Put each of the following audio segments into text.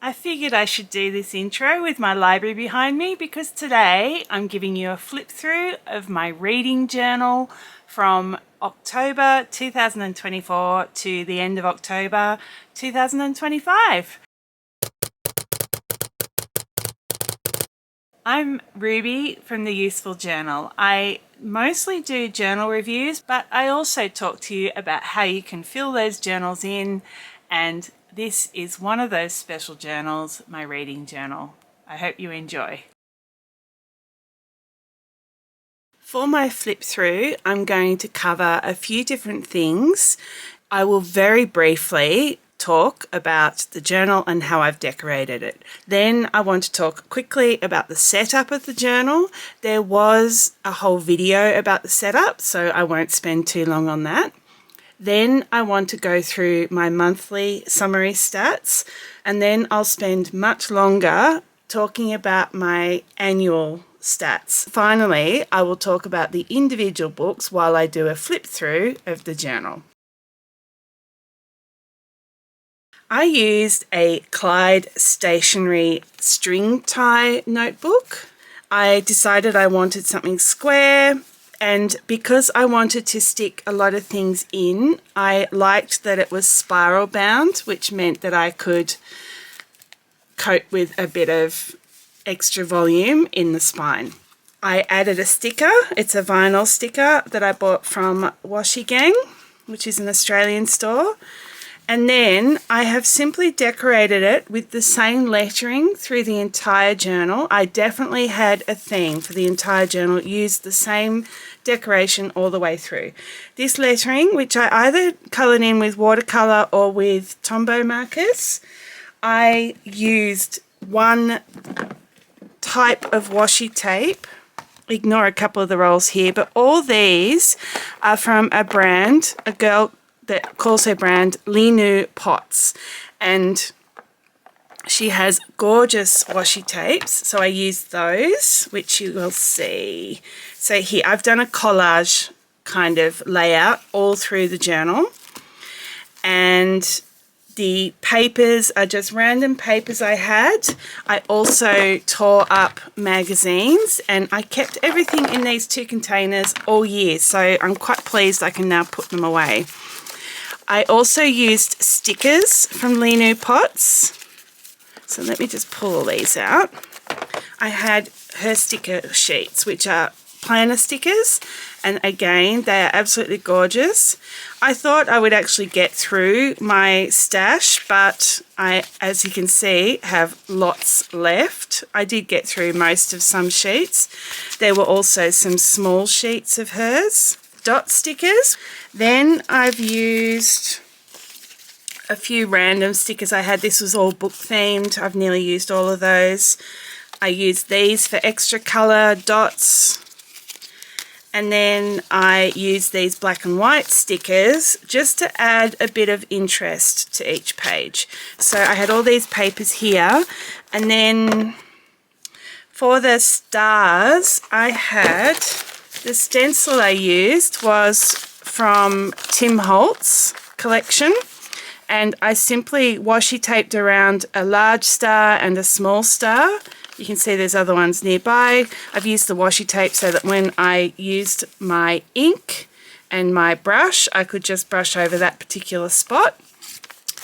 I figured I should do this intro with my library behind me because today I'm giving you a flip through of my reading journal from October 2024 to the end of October 2025. I'm Ruby from the Useful Journal. I mostly do journal reviews, but I also talk to you about how you can fill those journals in, and this is one of those special journals, my reading journal. I hope you enjoy. For my flip through, I'm going to cover a few different things. I will very briefly talk about the journal and how I've decorated it. Then I want to talk quickly about the setup of the journal. There was a whole video about the setup, so I won't spend too long on that. Then I want to go through my monthly summary stats, and then I'll spend much longer talking about my annual stats. Finally, I will talk about the individual books while I do a flip through of the journal. I used a Clyde stationery string tie notebook. I decided I wanted something square, and because I wanted to stick a lot of things in, I liked that it was spiral bound, which meant that I could coat with a bit of extra volume in the spine. I added a sticker. It's a vinyl sticker that I bought from Washi Gang, which is an Australian store. And then I have simply decorated it with the same lettering through the entire journal. I definitely had a theme for the entire journal, used the same decoration all the way through. This lettering, which I either coloured in with watercolour or with Tombow markers, I used one type of washi tape. Ignore a couple of the rolls here, but all these are from a brand, a girl that calls her brand Linu Pots, and she has gorgeous washi tapes, so I used those, which you will see. So here I've done a collage kind of layout all through the journal, and the papers are just random papers I had. I also tore up magazines, and I kept everything in these two containers all year, so I'm quite pleased I can now put them away. I also used stickers from Linu Pots. So let me just pull all these out. I had her sticker sheets, which are planner stickers, and again, they are absolutely gorgeous. I thought I would actually get through my stash, but I, as you can see, have lots left. I did get through most of some sheets. There were also some small sheets of hers. Dot stickers. Then I've used a few random stickers I had. This was all book themed. I've nearly used all of those. I used these for extra colour dots. And then I used these black and white stickers just to add a bit of interest to each page. So I had all these papers here, and then for the stars I had, the stencil I used was from Tim Holt's collection, and I simply washi taped around a large star and a small star. You can see there's other ones nearby. I've used the washi tape so that when I used my ink and my brush, I could just brush over that particular spot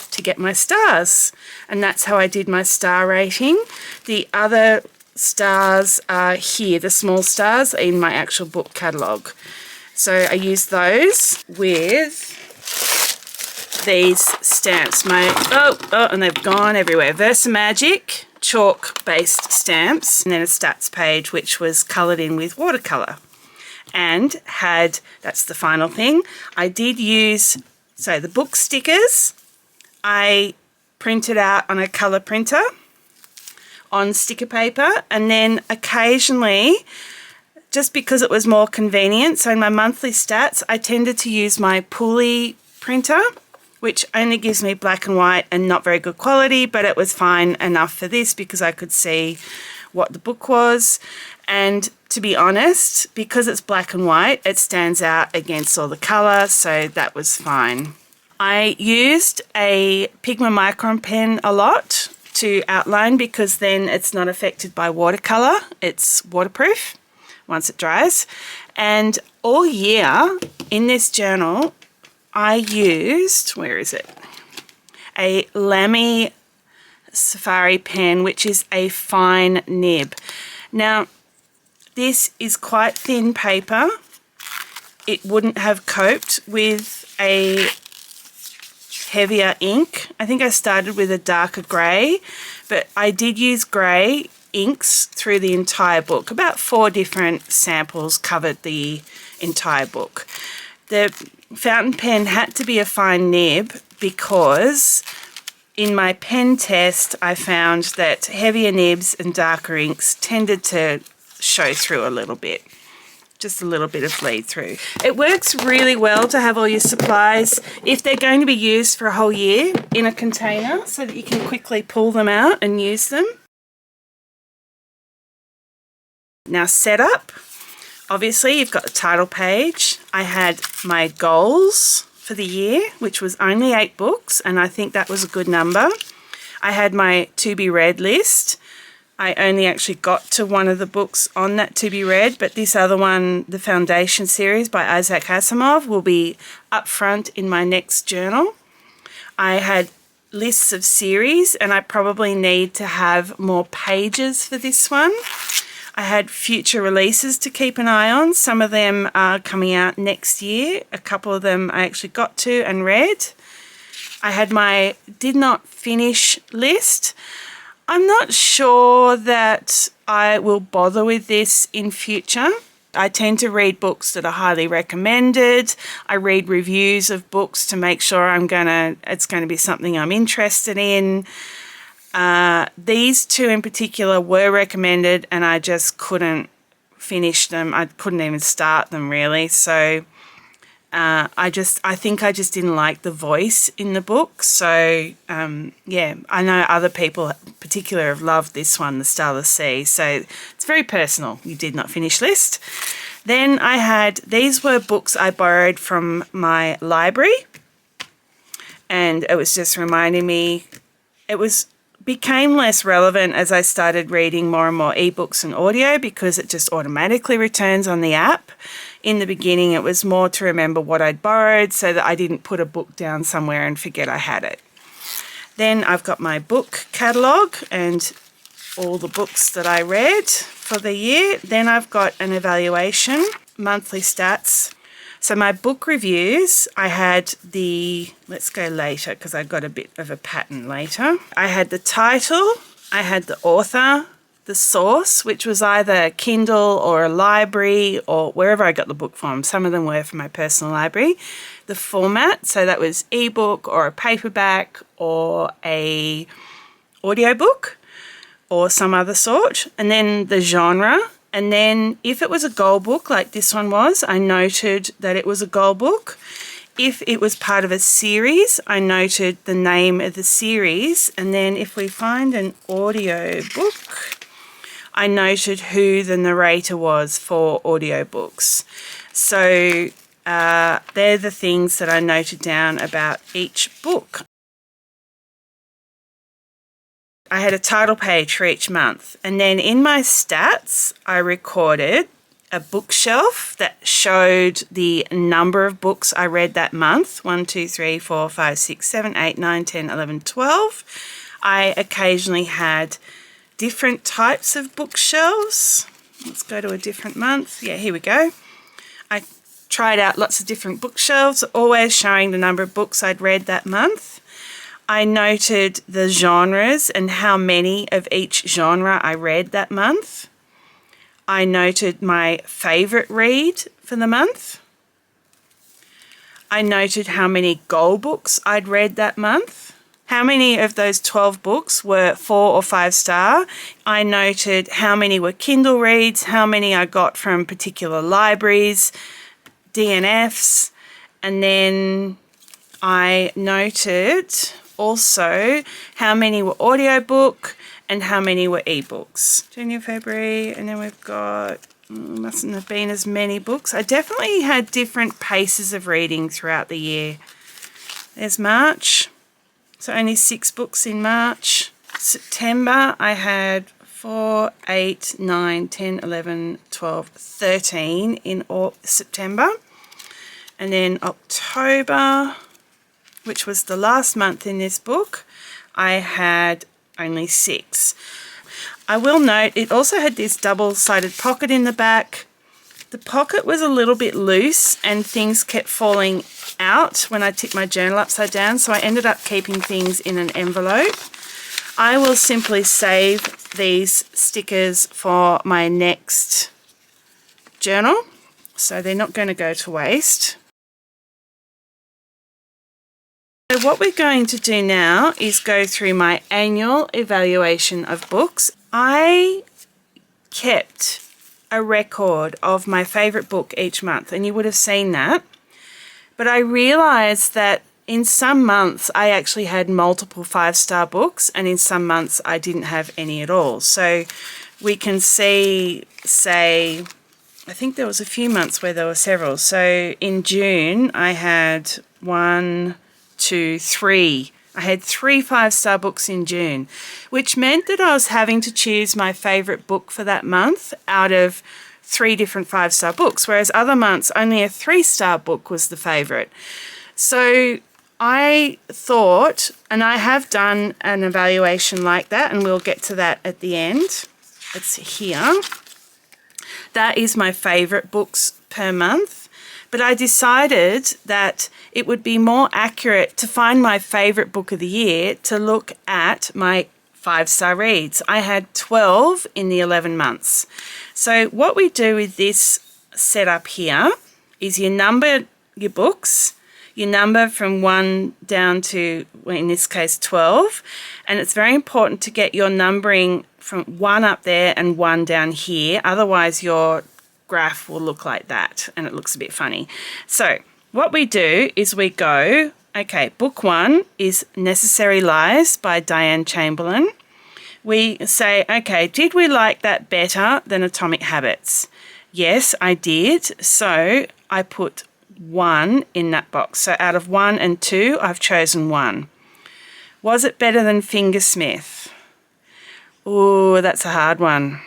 to get my stars. And that's how I did my star rating. The other stars are here, the small stars in my actual book catalogue. So I used those with these stamps. And they've gone everywhere. Versamagic chalk-based stamps, and then a stats page which was coloured in with watercolour. And had, that's the final thing, I did use, so the book stickers, I printed out on a colour printer on sticker paper, and then occasionally, just because it was more convenient, so in my monthly stats I tended to use my pulley printer, which only gives me black and white and not very good quality, but it was fine enough for this because I could see what the book was. And to be honest, because it's black and white, it stands out against all the colour, so that was fine. I used a Pigma Micron pen a lot to outline because then it's not affected by watercolour. It's waterproof once it dries. And all year in this journal, I used, where is it? A Lamy Safari pen, which is a fine nib. Now, this is quite thin paper. It wouldn't have coped with a heavier ink. I think I started with a darker grey, but I did use grey inks through the entire book. About 4 different samples covered the entire book. The fountain pen had to be a fine nib because in my pen test I found that heavier nibs and darker inks tended to show through a little bit. Just a little bit of bleed through. It works really well to have all your supplies if they're going to be used for a whole year in a container so that you can quickly pull them out and use them. Now setup. Obviously you've got the title page. I had my goals for the year, which was only 8 books, and I think that was a good number. I had my to be read list. I only actually got to one of the books on that to be read, but this other one, the Foundation series by Isaac Asimov, will be up front in my next journal. I had lists of series, and I probably need to have more pages for this one. I had future releases to keep an eye on. Some of them are coming out next year. A couple of them I actually got to and read. I had my did not finish list. I'm not sure that I will bother with this in future. I tend to read books that are highly recommended. I read reviews of books to make sure it's going to be something I'm interested in. These 2 in particular were recommended and I just couldn't finish them. I couldn't even start them really. So I think I just didn't like the voice in the book. So yeah, I know other people particularly have loved this one, The Starless Sea. So it's very personal. You did not finish list. Then I had, these were books I borrowed from my library, and it was just reminding me, became less relevant as I started reading more and more ebooks and audio because it just automatically returns on the app. In the beginning, it was more to remember what I'd borrowed so that I didn't put a book down somewhere and forget I had it. Then I've got my book catalogue and all the books that I read for the year. Then I've got an evaluation, monthly stats. So my book reviews, I had let's go later because I got a bit of a pattern later. I had the title, I had the author, the source, which was either Kindle or a library or wherever I got the book from. Some of them were from my personal library. The format, so that was ebook or a paperback or a audiobook or some other sort. And then the genre. And then if it was a goal book like this one was, I noted that it was a goal book. If it was part of a series, I noted the name of the series. And then if we find an audio book, I noted who the narrator was for audiobooks. So they're the things that I noted down about each book. I had a title page for each month, and then in my stats I recorded a bookshelf that showed the number of books I read that month. 1, 2, 3, 4, 5, 6, 7, 8, 9, 10, 11, 12. I occasionally had different types of bookshelves. Let's go to a different month. Yeah, here we go. I tried out lots of different bookshelves, always showing the number of books I'd read that month. I noted the genres and how many of each genre I read that month. I noted my favourite read for the month. I noted how many goal books I'd read that month. How many of those 12 books were 4 or 5 star. I noted how many were Kindle reads, how many I got from particular libraries, DNFs, and then I noted also how many were audiobook and how many were ebooks. January, February, and then we've got, mustn't have been as many books. I definitely had different paces of reading throughout the year. There's March. So only 6 books in March. September I had 4, 8, 9, 10, 11, 12, 13 in all September. And then October, which was the last month in this book, I had only 6. I will note it also had this double-sided pocket in the back. The pocket was a little bit loose and things kept falling out when I tipped my journal upside down, so I ended up keeping things in an envelope. I will simply save these stickers for my next journal, so they're not going to go to waste. So what we're going to do now is go through my annual evaluation of books. I kept a record of my favourite book each month, and you would have seen that. But I realised that in some months I actually had multiple 5-star books, and in some months I didn't have any at all. So we can see, say, I think there was a few months where there were several. So in June I had 1, 2, 3. I had 3 5-star books in June, which meant that I was having to choose my favourite book for that month out of 3 different 5-star books, whereas other months only a 3-star book was the favourite. So I thought, and I have done an evaluation like that, and we'll get to that at the end. It's here. That is my favourite books per month. But I decided that it would be more accurate to find my favourite book of the year to look at my 5-star reads. I had 12 in the 11 months. So what we do with this setup here is you number your books, you number from 1 down to, well, in this case, 12. And it's very important to get your numbering from 1 up there and 1 down here. Otherwise, your graph will look like that and it looks a bit funny. So what we do is we go, okay, book 1 is Necessary Lies by Diane Chamberlain. We say, okay, did we like that better than Atomic Habits? Yes, I did. So I put 1 in that box. So out of 1 and 2, I've chosen 1. Was it better than Fingersmith? Oh, that's a hard one.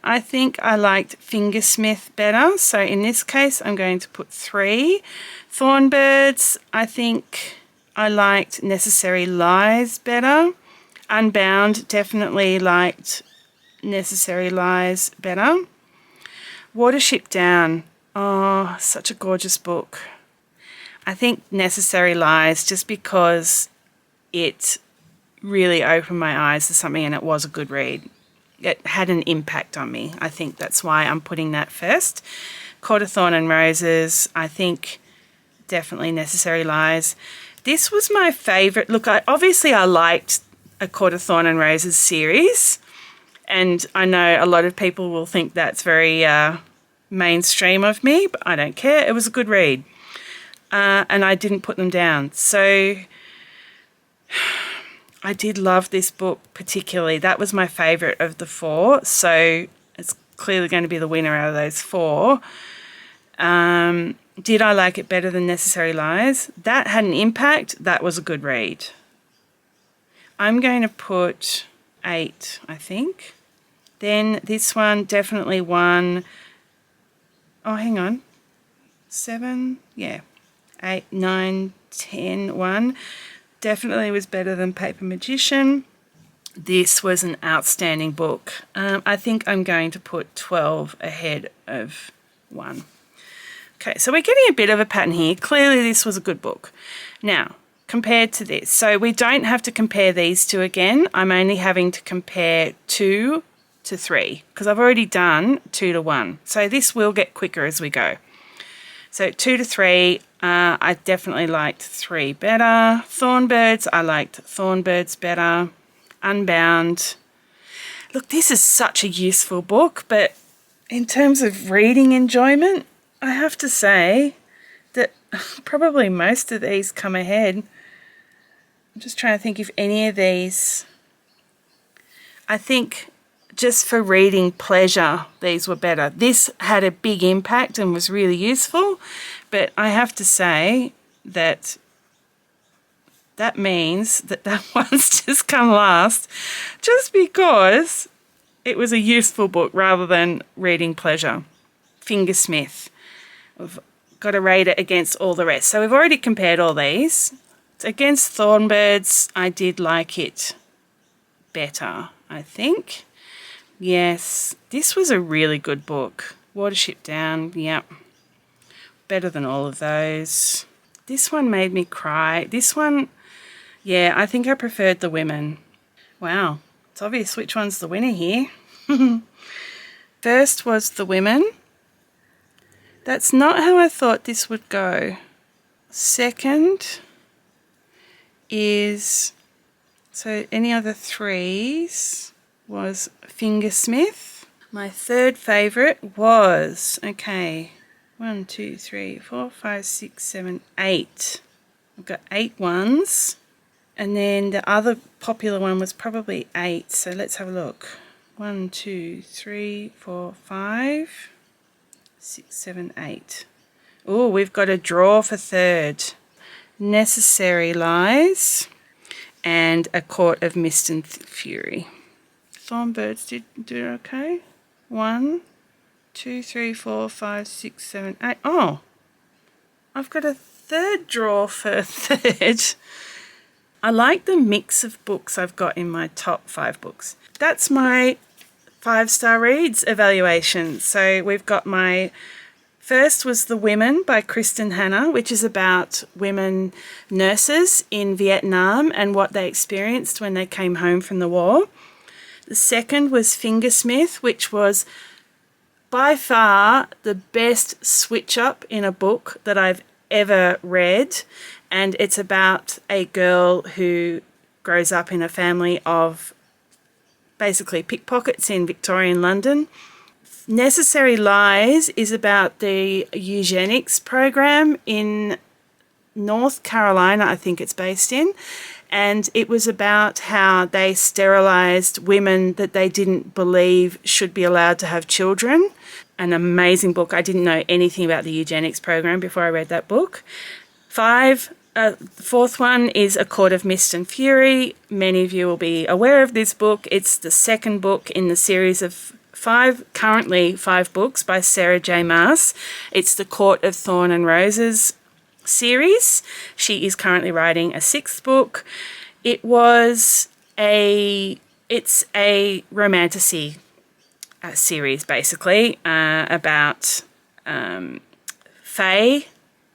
I think I liked Fingersmith better, so in this case I'm going to put 3. Thornbirds, I think I liked Necessary Lies better. Unbound, definitely liked Necessary Lies better. Watership Down, oh, such a gorgeous book. I think Necessary Lies, just because it really opened my eyes to something and it was a good read. It had an impact on me. I think that's why I'm putting that first. Court of Thorn and Roses, I think definitely Necessary Lies. This was my favourite. Look, obviously I liked a Court of Thorn and Roses series, and I know a lot of people will think that's very mainstream of me, but I don't care. It was a good read. And I didn't put them down. So I did love this book particularly. That was my favourite of the 4, so it's clearly going to be the winner out of those 4. Did I like it better than Necessary Lies? That had an impact. That was a good read. I'm going to put 8, I think. Then this one, definitely 1. Oh, hang on. 7, yeah. 8, 9, 10, 1. Definitely was better than Paper Magician. This was an outstanding book. I think I'm going to put 12 ahead of 1. Okay, so we're getting a bit of a pattern here. Clearly this was a good book. Now, compared to this. So we don't have to compare these two again. I'm only having to compare 2 to 3 because I've already done 2 to 1. So this will get quicker as we go. So 2 to 3, I definitely liked 3 better. Thornbirds, I liked Thornbirds better. Unbound. Look, this is such a useful book, but in terms of reading enjoyment, I have to say that probably most of these come ahead. I'm just trying to think if any of these, I think just for reading pleasure, these were better. This had a big impact and was really useful, but I have to say that that means that that one's just come last just because it was a useful book rather than reading pleasure. Fingersmith. We've got to rate it against all the rest. So we've already compared all these. Against Thornbirds, I did like it better, I think. Yes, this was a really good book. Watership Down, yep. Better than all of those. This one made me cry. This one, yeah, I think I preferred The Women. Wow, it's obvious which one's the winner here. First was The Women. That's not how I thought this would go. Second is, so any other threes was Fingersmith. My third favourite was, okay, 1, 2, 3, 4, 5, 6, 7, 8. I've got 8 ones. And then the other popular one was probably 8. So let's have a look. 1, 2, 3, 4, 5, 6, 7, 8. Oh, we've got a draw for third. Necessary Lies and A Court of Mist and Fury. Thornbirds did do okay. 1, 2, 3, 4, 5, 6, 7, 8. Oh, I've got a third draw for third. I like the mix of books I've got in my top 5 books. That's my 5-star reads evaluation. So we've got my first was The Women by Kristen Hanna, which is about women nurses in Vietnam and what they experienced when they came home from the war. The second was Fingersmith, which was by far the best switch up in a book that I've ever read. And it's about a girl who grows up in a family of basically pickpockets in Victorian London. Necessary Lies is about the eugenics program in North Carolina, I think it's based in. And it was about how they sterilized women that they didn't believe should be allowed to have children. An amazing book. I didn't know anything about the eugenics program before I read that book. The fourth one is A Court of Mist and Fury. Many of you will be aware of this book. It's the second book in the series of currently five books by Sarah J. Maas. It's the Court of Thorn and Roses series. She is currently writing a 6th book. It's a romantasy series, basically, about fae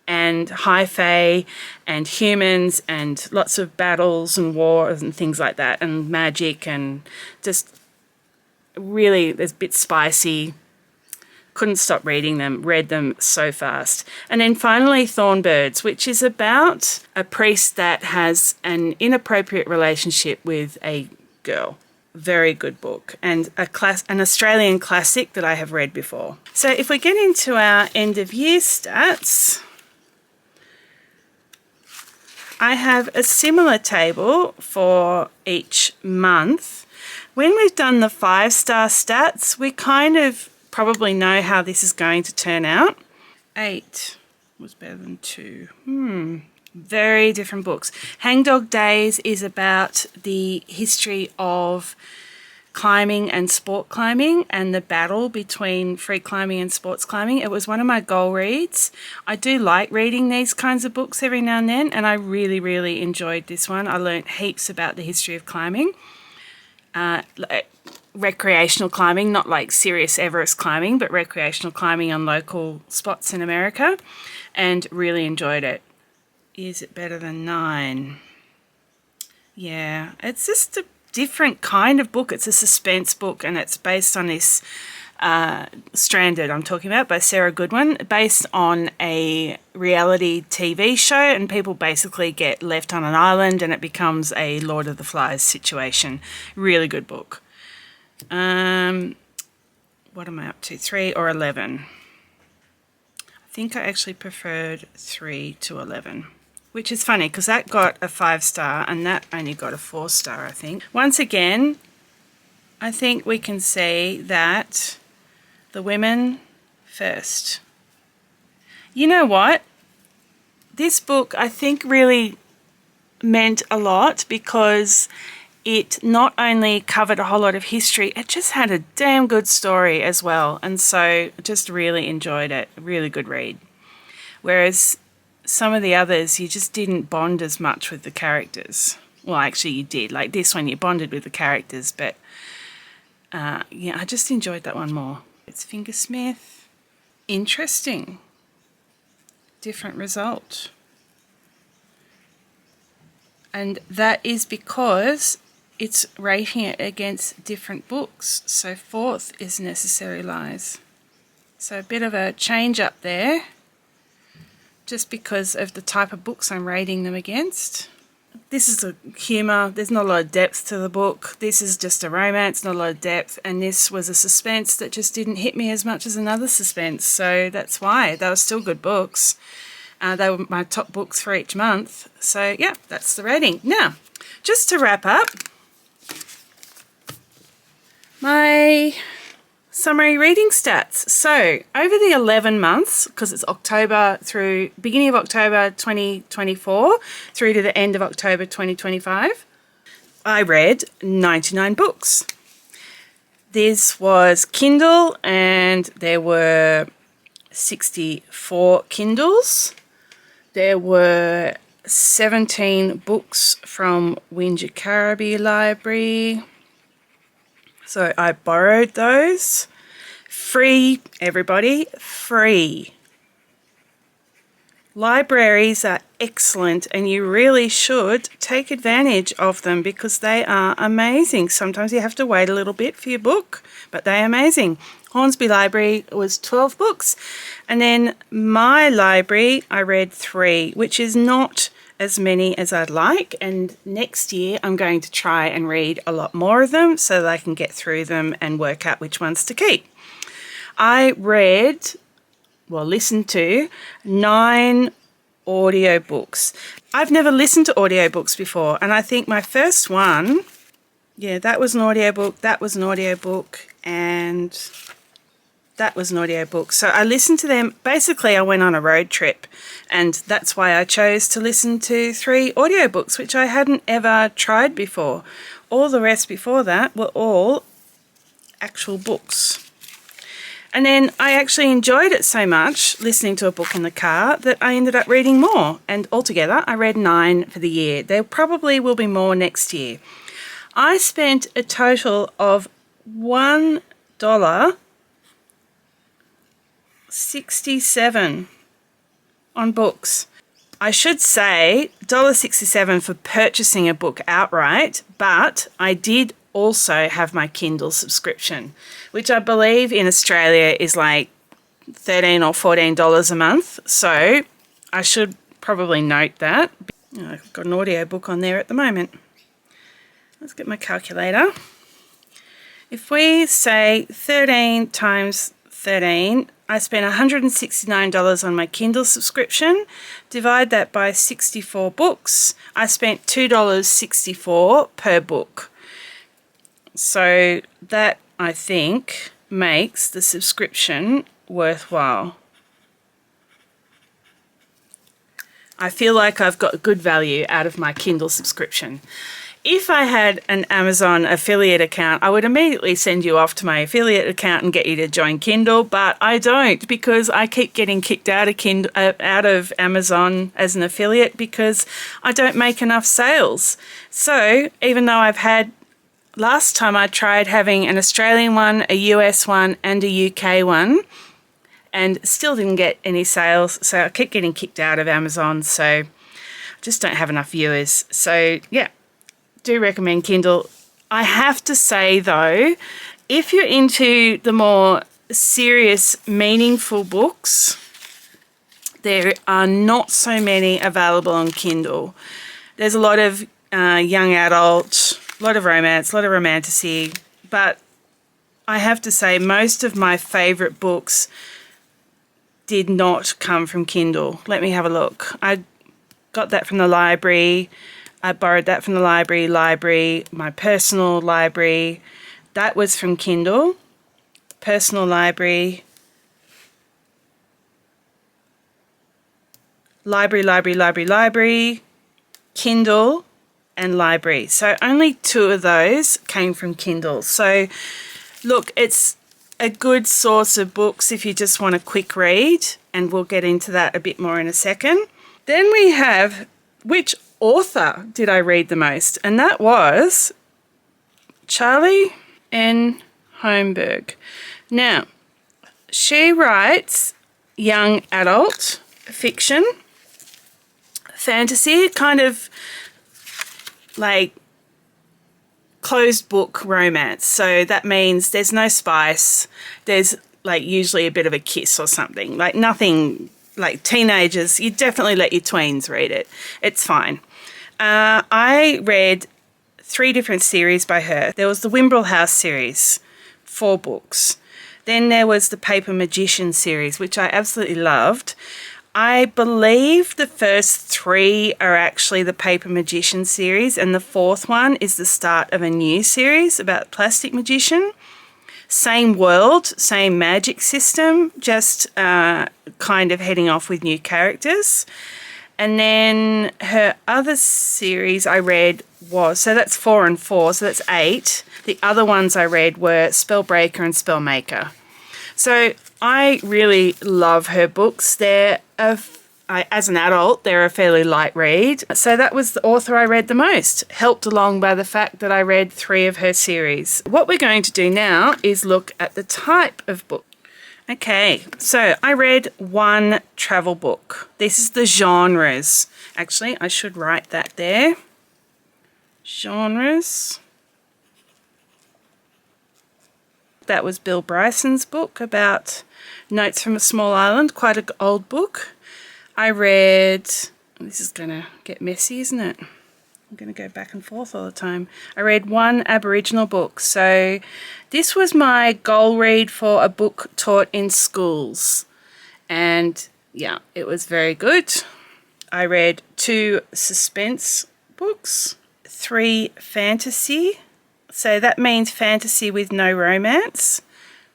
and high fae and humans and lots of battles and wars and things like that and magic and just really, there's a bit spicy. Couldn't stop reading them, read them so fast. And then finally Thornbirds, which is about a priest that has an inappropriate relationship with a girl. Very good book and an Australian classic that I have read before. So if we get into our end of year stats, I have a similar table for each month. When we've done the 5-star stats, we kind of probably know how this is going to turn out. 8 was better than 2. Very different books. Hangdog Days is about the history of climbing and sport climbing and the battle between free climbing and sports climbing. It was one of my goal reads. I do like reading these kinds of books every now and then, and I really, really enjoyed this one. I learnt heaps about the history of climbing. Recreational climbing, not like serious Everest climbing, but recreational climbing on local spots in America, and really enjoyed it. Is it better than 9? Yeah, it's just a different kind of book. It's a suspense book, and it's based on this Stranded I'm talking about by Sarah Goodwin, based on a reality TV show, and people basically get left on an island and it becomes a Lord of the Flies situation. Really good book. What am I up to? 3 or 11? I think I actually preferred 3 to 11, which is funny because that got a 5-star and that only got a 4-star, I think. Once again, I think we can say that The Women first. You know what? This book, I think, really meant a lot because it not only covered a whole lot of history, it just had a damn good story as well. And so I just really enjoyed it. Really good read. Whereas some of the others, you just didn't bond as much with the characters. Well, actually you did. Like this one, you bonded with the characters, but yeah, I just enjoyed that one more. It's Fingersmith. Interesting. Different result. And that is because it's rating it against different books. So 4th is Necessary Lies. So a bit of a change up there, just because of the type of books I'm rating them against. This is a humour, there's not a lot of depth to the book. This is just a romance, not a lot of depth. And this was a suspense that just didn't hit me as much as another suspense. So that's why. They were still good books. They were my top books for each month. So yeah, that's the rating. Now, just to wrap up, my summary reading stats. So over the 11 months, because it's October through beginning of October 2024 through to the end of October 2025, I read 99 books. This was Kindle and there were 64 Kindles. There were 17 books from Wingecarribee Library. So I borrowed those. Free, everybody, free. Libraries are excellent and you really should take advantage of them because they are amazing. Sometimes you have to wait a little bit for your book, but they're amazing. Hornsby Library was 12 books. And then my library, I read 3, which is not as many as I'd like, and next year I'm going to try and read a lot more of them so that I can get through them and work out which ones to keep. I read, well, listened to 9 audiobooks. I've never listened to audiobooks before, and I think my first one, yeah, that was an audiobook, that was an audiobook, and that was an audiobook. So I listened to them. Basically, I went on a road trip, and that's why I chose to listen to 3 audiobooks, which I hadn't ever tried before. All the rest before that were all actual books. And then I actually enjoyed it so much, listening to a book in the car, that I ended up reading more. And altogether, I read 9 for the year. There probably will be more next year. I spent a total of $1.67 on books. I should say $1.67 for purchasing a book outright, but I did also have my Kindle subscription, which I believe in Australia is like $13 or $14 a month. So I should probably note that. I've got an audiobook on there at the moment. Let's get my calculator. If we say 13 times 13, I spent $169 on my Kindle subscription. Divide that by 64 books. I spent $2.64 per book. So that, I think, makes the subscription worthwhile. I feel like I've got good value out of my Kindle subscription. If I had an Amazon affiliate account, I would immediately send you off to my affiliate account and get you to join Kindle, but I don't because I keep getting kicked out of out of Amazon as an affiliate because I don't make enough sales. So even though I've had, last time I tried having an Australian one, a US one and a UK one and still didn't get any sales. So I keep getting kicked out of Amazon. So I just don't have enough viewers. So yeah. Do recommend Kindle. I have to say though, if you're into the more serious, meaningful books, there are not so many available on Kindle. There's a lot of young adult, a lot of romance, a lot of romantasy, but I have to say most of my favourite books did not come from Kindle. Let me have a look. I got that from the library. I borrowed that from the library, my personal library. That was from Kindle. Personal library. Library. Kindle, and library. So only 2 of those came from Kindle. So look, it's a good source of books if you just want a quick read, and we'll get into that a bit more in a second. Then we have, which author did I read the most? And that was Charlie N. Holmberg. Now, she writes young adult fiction, fantasy, kind of like closed book romance. So that means there's no spice. There's like usually a bit of a kiss or something. Like nothing, like teenagers, you definitely let your tweens read it. It's fine. I read 3 different series by her. There was the Wimbrel House series, 4 books. Then there was the Paper Magician series, which I absolutely loved. I believe the first 3 are actually the Paper Magician series, and the 4th one is the start of a new series about Plastic Magician. Same world, same magic system, just kind of heading off with new characters. And then her other series I read was, so that's 4 and 4, so that's 8. The other ones I read were Spellbreaker and Spellmaker. So I really love her books. As an adult, they're a fairly light read. So that was the author I read the most, helped along by the fact that I read 3 of her series. What we're going to do now is look at the type of book. Okay, so I read 1 travel book. This is the genres. Actually, I should write that there. Genres. That was Bill Bryson's book about Notes from a Small Island, quite an old book. I read, this is going to get messy, isn't it? I'm going to go back and forth all the time. I read 1 Aboriginal book. So this was my goal read for a book taught in schools. And yeah, it was very good. I read 2 suspense books, 3 fantasy. So that means fantasy with no romance,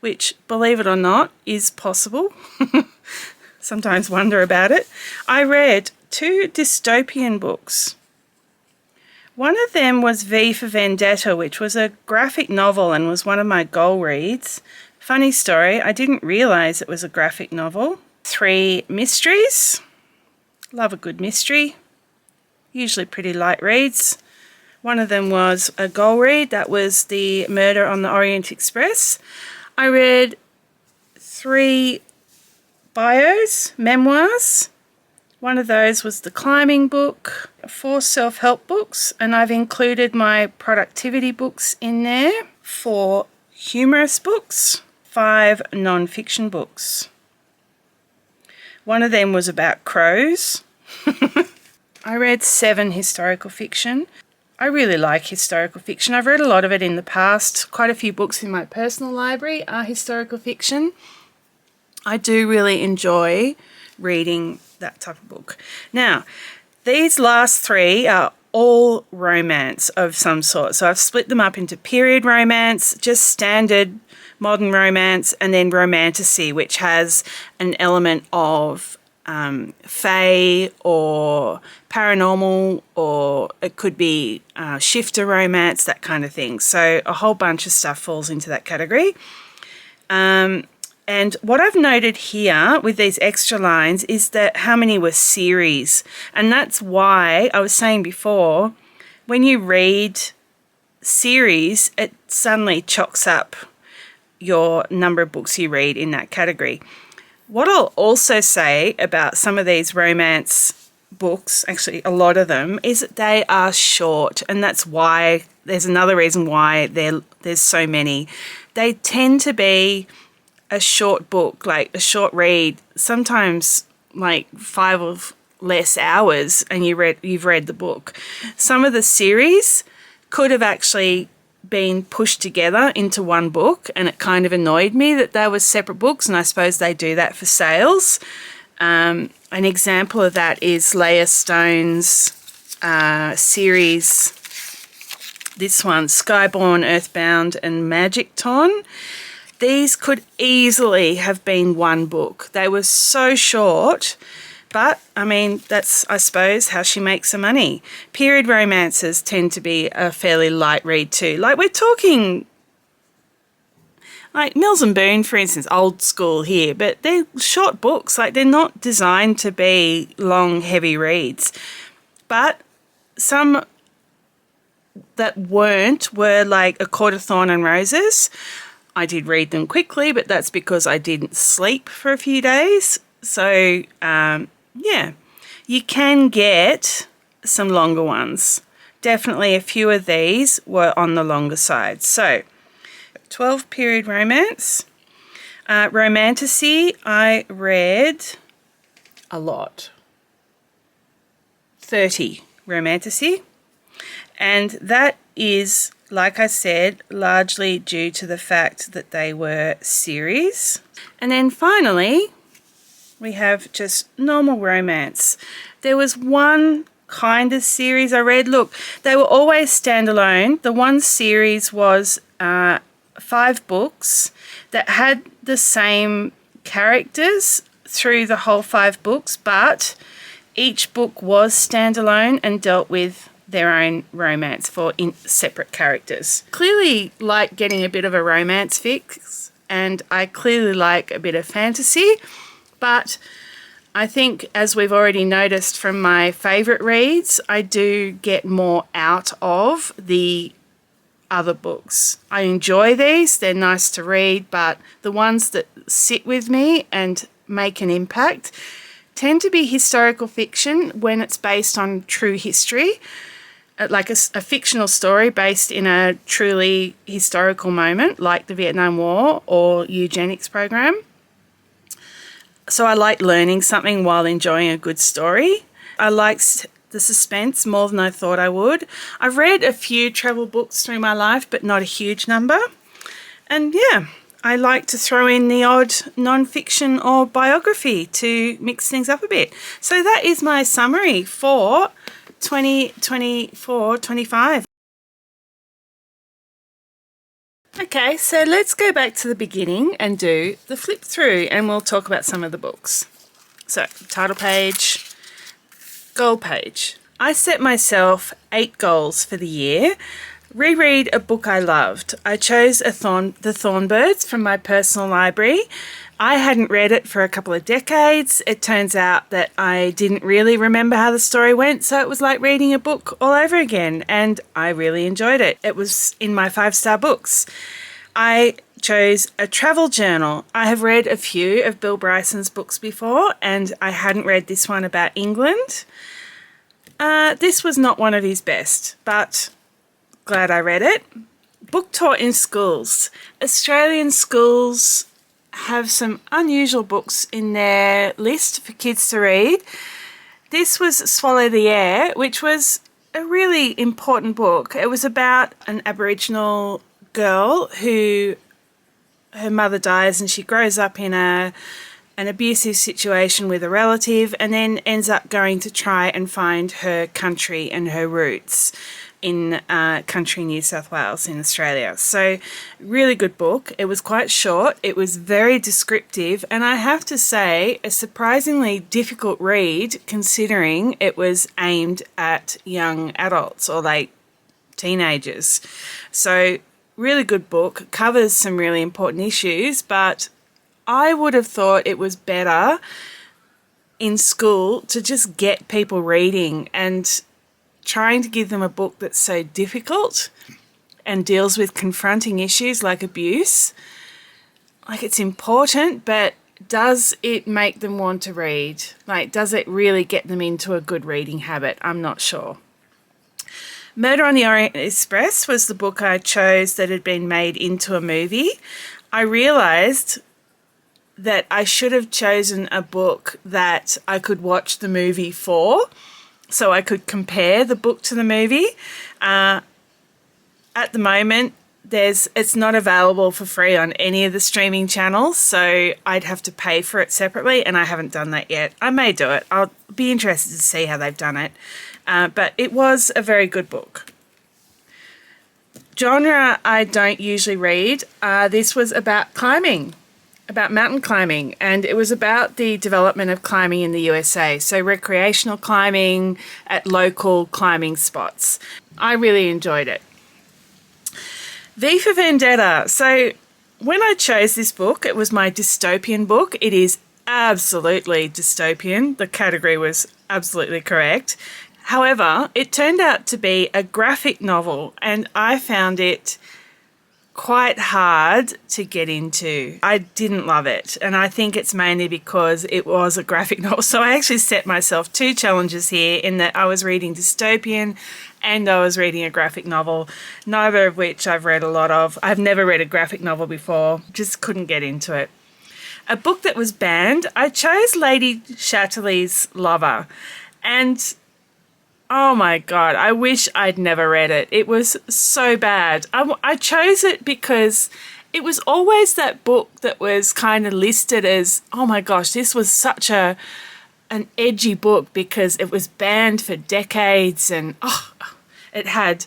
which, believe it or not, is possible. Sometimes wonder about it. I read 2 dystopian books. One of them was V for Vendetta, which was a graphic novel and was one of my goal reads. Funny story, I didn't realise it was a graphic novel. 3 mysteries. Love a good mystery. Usually pretty light reads. One of them was a goal read. That was The Murder on the Orient Express. I read 3 bios, memoirs. One of those was the climbing book, 4 self-help books, and I've included my productivity books in there, 4 humorous books, 5 non-fiction books. One of them was about crows. I read 7 historical fiction. I really like historical fiction. I've read a lot of it in the past. Quite a few books in my personal library are historical fiction. I do really enjoy reading that type of book. Now, these last 3 are all romance of some sort. So I've split them up into period romance, just standard modern romance, and then romantasy, which has an element of fae or paranormal, or it could be shifter romance, that kind of thing. So a whole bunch of stuff falls into that category. And what I've noted here with these extra lines is that how many were series. And that's why I was saying before, when you read series, it suddenly chalks up your number of books you read in that category. What I'll also say about some of these romance books, actually a lot of them, is that they are short. And that's why, there's another reason why there's so many. They tend to be a short book, like a short read, sometimes like 5 or less hours, and you've read the book. Some of the series could have actually been pushed together into one book, and it kind of annoyed me that they were separate books, and I suppose they do that for sales. An example of that is Leah Stone's series, this one, Skyborn, Earthbound and Magic Ton. These could easily have been one book. They were so short But, I mean, that's, I suppose, how she makes her money. Period romances tend to be a fairly light read too. Like, we're talking, like Mills and Boon, for instance, old school here, but they're short books. Like, they're not designed to be long, heavy reads. But some that were like A Court of Thorn and Roses. I did read them quickly, but that's because I didn't sleep for a few days. So, yeah, you can get some longer ones. Definitely a few of these were on the longer side. So, 12 period romance. Romantasy, I read a lot. 30 romantasy. And that is, like I said, largely due to the fact that they were series. And then finally, we have just normal romance. There was one kind of series I read. Look, they were always standalone. The one series was 5 books that had the same characters through the whole 5 books, but each book was standalone and dealt with their own romance for separate characters. Clearly like getting a bit of a romance fix, and I clearly like a bit of fantasy. But I think, as we've already noticed from my favourite reads, I do get more out of the other books. I enjoy these, they're nice to read, but the ones that sit with me and make an impact tend to be historical fiction when it's based on true history, like a fictional story based in a truly historical moment, like the Vietnam War or eugenics program. So I like learning something while enjoying a good story. I liked the suspense more than I thought I would. I've read a few travel books through my life, but not a huge number. And yeah, I like to throw in the odd non-fiction or biography to mix things up a bit. So that is my summary for 2024-25. Okay, so let's go back to the beginning and do the flip through, and we'll talk about some of the books. So, title page, goal page. I set myself 8 goals for the year. Reread a book I loved. I chose The Thornbirds from my personal library. I hadn't read it for a couple of decades. It turns out that I didn't really remember how the story went, so it was like reading a book all over again, and I really enjoyed it. It was in my 5-star books. I chose a travel journal. I have read a few of Bill Bryson's books before, and I hadn't read this one about England. This was not one of his best, but glad I read it. Book taught in schools. Australian schools have some unusual books in their list for kids to read. This was Swallow the Air, which was a really important book. It was about an Aboriginal girl who her mother dies and she grows up in an abusive situation with a relative, and then ends up going to try and find her country and her roots in country New South Wales in Australia. So really good book. It was quite short. It was very descriptive, and I have to say a surprisingly difficult read considering it was aimed at young adults or like teenagers. So really good book. Covers some really important issues, but I would have thought it was better in school to just get people reading, and trying to give them a book that's so difficult and deals with confronting issues like abuse. Like, it's important, but does it make them want to read? Like, does it really get them into a good reading habit? I'm not sure. Murder on the Orient Express was the book I chose that had been made into a movie. I realised that I should have chosen a book that I could watch the movie for, so I could compare the book to the movie. At the moment, it's not available for free on any of the streaming channels, so I'd have to pay for it separately, and I haven't done that yet. I may do it. I'll be interested to see how they've done it. But it was a very good book. Genre I don't usually read. This was about climbing. about mountain climbing, and it was about the development of climbing in the USA. So recreational climbing at local climbing spots. I really enjoyed it. V for Vendetta. So when I chose this book, it was my dystopian book. It is absolutely dystopian. The category was absolutely correct. However, it turned out to be a graphic novel, and I found it quite hard to get into. I didn't love it, and I think it's mainly because it was a graphic novel. So I actually set myself two challenges here, in that I was reading dystopian and I was reading a graphic novel, neither of which I've read a lot of. I've never read a graphic novel before, just couldn't get into it. A book that was banned, I chose Lady Chatterley's Lover, and oh my God, I wish I'd never read it. It was so bad. I chose it because it was always that book that was kind of listed as, oh my gosh, this was such an edgy book because it was banned for decades, and it had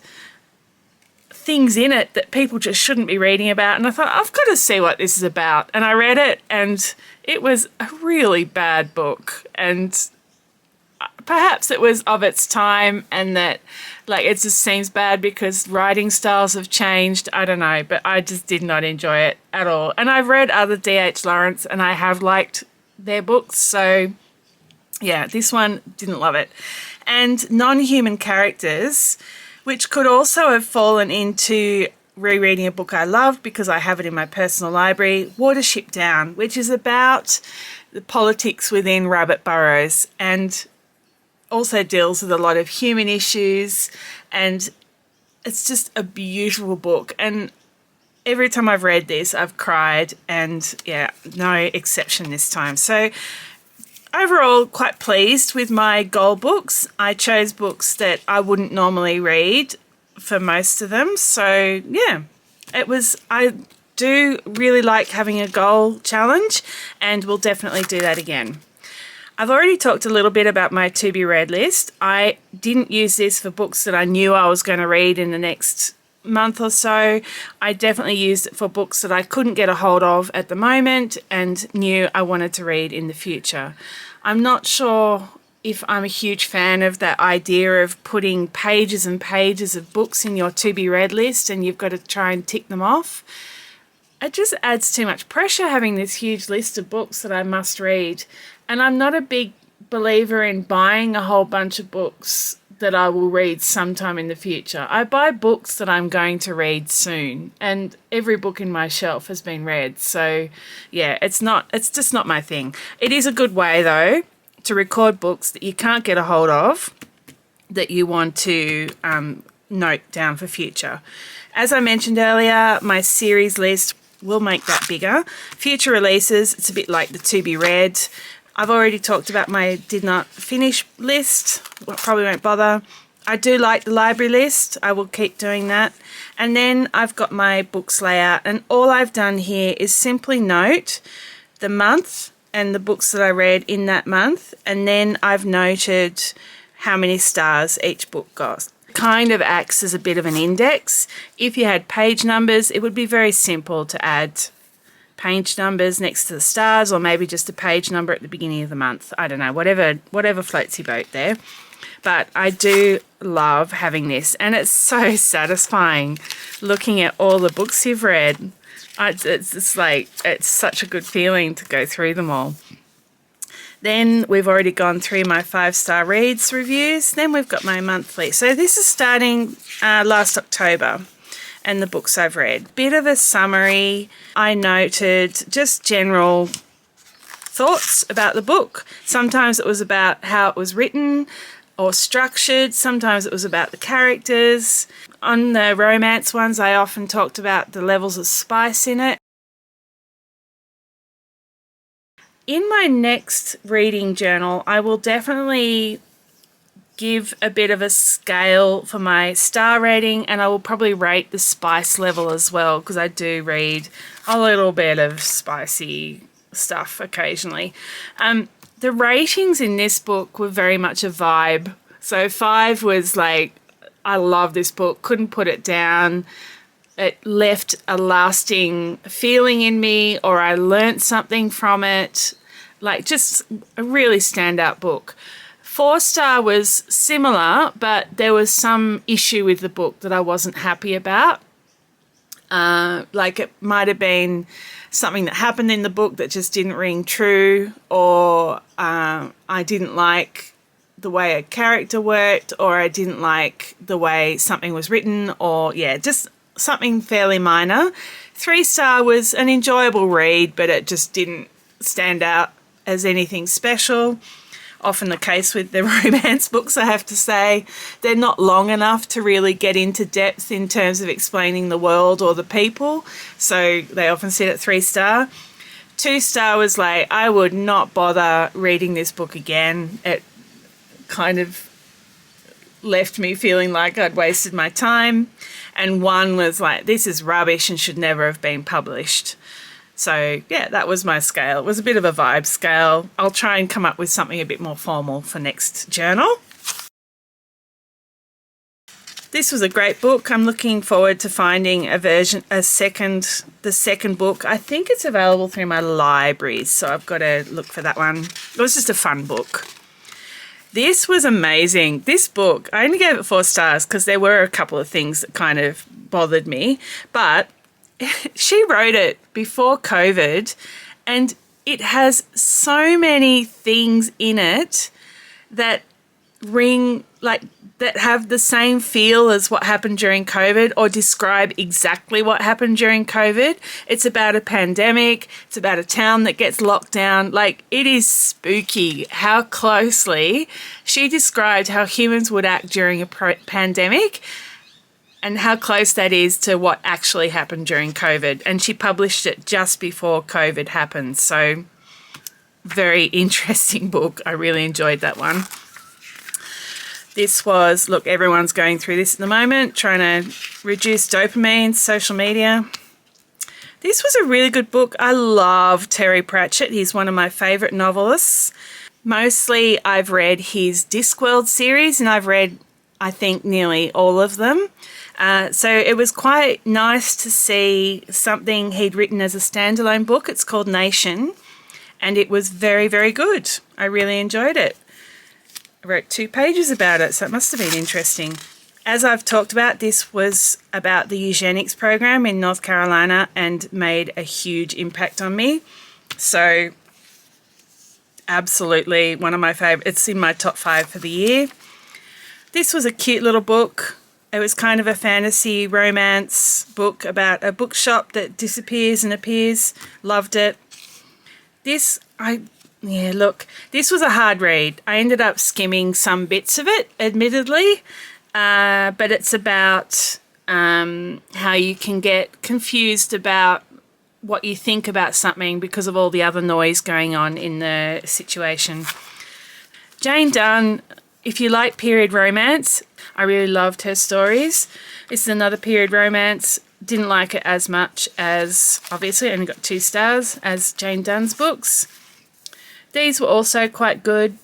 things in it that people just shouldn't be reading about. And I thought, I've got to see what this is about. And I read it, and it was a really bad book. And perhaps it was of its time, and that it just seems bad because writing styles have changed. I don't know, but I just did not enjoy it at all. And I've read other D.H. Lawrence and I have liked their books. So yeah, this one, didn't love it. And Non-Human Characters, which could also have fallen into rereading a book I loved because I have it in my personal library, Watership Down, which is about the politics within rabbit burrows, and also deals with a lot of human issues, and it's just a beautiful book. And every time I've read this, I've cried, and yeah, no exception this time. So overall, quite pleased with my goal books. I chose books that I wouldn't normally read for most of them. So yeah, I do really like having a goal challenge, and we'll definitely do that again. I've already talked a little bit about my to-be-read list. I didn't use this for books that I knew I was going to read in the next month or so. I definitely used it for books that I couldn't get a hold of at the moment and knew I wanted to read in the future. I'm not sure if I'm a huge fan of that idea of putting pages and pages of books in your to-be-read list and you've got to try and tick them off. It just adds too much pressure having this huge list of books that I must read. And I'm not a big believer in buying a whole bunch of books that I will read sometime in the future. I buy books that I'm going to read soon, and every book in my shelf has been read. So yeah, it's just not my thing. It is a good way though to record books that you can't get a hold of that you want to note down for future. As I mentioned earlier, my series list will make that bigger. Future releases, it's a bit like the to be read. I've already talked about my did not finish list. Probably won't bother. I do like the library list. I will keep doing that. And then I've got my books layout, and all I've done here is simply note the month and the books that I read in that month, and then I've noted how many stars each book got. Kind of acts as a bit of an index. If you had page numbers, it would be very simple to add page numbers next to the stars, or maybe just a page number at the beginning of the month. I don't know, whatever floats your boat there. But I do love having this, and it's so satisfying looking at all the books you've read. It's such a good feeling to go through them all. Then we've already gone through my 5-star reads reviews. Then we've got my monthly. So this is starting last October, and the books I've read. Bit of a summary. I noted just general thoughts about the book. Sometimes it was about how it was written or structured. Sometimes it was about the characters. On the romance ones, I often talked about the levels of spice in it. In my next reading journal, I will definitely give a bit of a scale for my star rating, and I will probably rate the spice level as well, because I do read a little bit of spicy stuff occasionally. The ratings in this book were very much a vibe. So 5 was like, I love this book, couldn't put it down. it left a lasting feeling in me, or I learnt something from it. Like, just a really standout book. 4-star was similar, but there was some issue with the book that I wasn't happy about. Like, it might have been something that happened in the book that just didn't ring true, or I didn't like the way a character worked, or I didn't like the way something was written, or just something fairly minor. 3-star was an enjoyable read, but it just didn't stand out as anything special. Often the case with the romance books, I have to say. They're not long enough to really get into depth in terms of explaining the world or the people, so they often sit at 3-star. 2-star was like, I would not bother reading this book again. It kind of left me feeling like I'd wasted my time. And 1 was like, this is rubbish and should never have been published. So, that was my scale. It was a bit of a vibe scale. I'll try and come up with something a bit more formal for next journal. This was a great book. I'm looking forward to finding the second book. I think it's available through my libraries, so I've got to look for that one. It was just a fun book. This was amazing. This book, I only gave it 4 stars because there were a couple of things that kind of bothered me, but she wrote it before COVID, and it has so many things in it that that have the same feel as what happened during COVID, or describe exactly what happened during COVID. It's about a pandemic. It's about a town that gets locked down. Like, it is spooky how closely she described how humans would act during a pandemic, and how close that is to what actually happened during COVID. And she published it just before COVID happened. So, very interesting book. I really enjoyed that one. This was, look, everyone's going through this at the moment, trying to reduce dopamine, social media. This was a really good book. I love Terry Pratchett. He's one of my favourite novelists. Mostly I've read his Discworld series, and I've read, I think, nearly all of them. So it was quite nice to see something he'd written as a standalone book. It's called Nation, and it was very, very good. I really enjoyed it. I wrote 2 pages about it, so it must have been interesting. As I've talked about, this was about the eugenics program in North Carolina and made a huge impact on me. So absolutely one of my favourite. It's in my top 5 for the year. This was a cute little book. It was kind of a fantasy romance book about a bookshop that disappears and appears. Loved it. This was a hard read. I ended up skimming some bits of it, admittedly, but it's about how you can get confused about what you think about something because of all the other noise going on in the situation. Jane Dunn, if you like period romance, I really loved her stories. This is another period romance. Didn't like it as much as, obviously, only got 2 stars, as Jane Dunn's books. These were also quite good.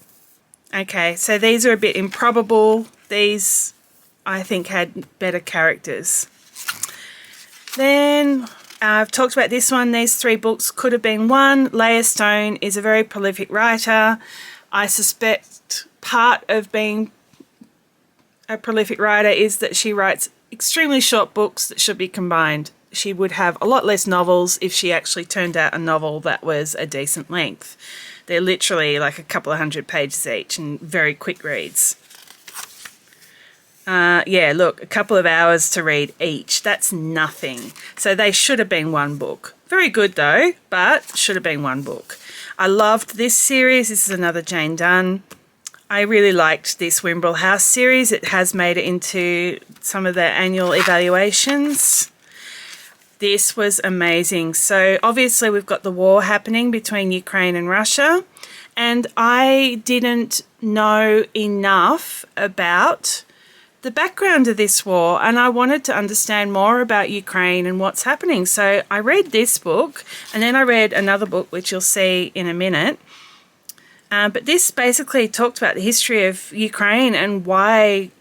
Okay, so these are a bit improbable. These, I think, had better characters. Then I've talked about this one. These 3 books could have been one. Leah Stone is a very prolific writer. I suspect part of being a prolific writer is that she writes extremely short books that should be combined. She would have a lot less novels if she actually turned out a novel that was a decent length. They're literally like a couple of 100 pages each and very quick reads. Look, a couple of hours to read each. That's nothing. So they should have been one book. Very good though, but should have been one book. I loved this series. This is another Jane Dunn. I really liked this Wimbrel House series. It has made it into some of the annual evaluations. This was amazing. So obviously we've got the war happening between Ukraine and Russia, and I didn't know enough about the background of this war, and I wanted to understand more about Ukraine and what's happening. So I read this book, and then I read another book, which you'll see in a minute. But this basically talked about the history of Ukraine and why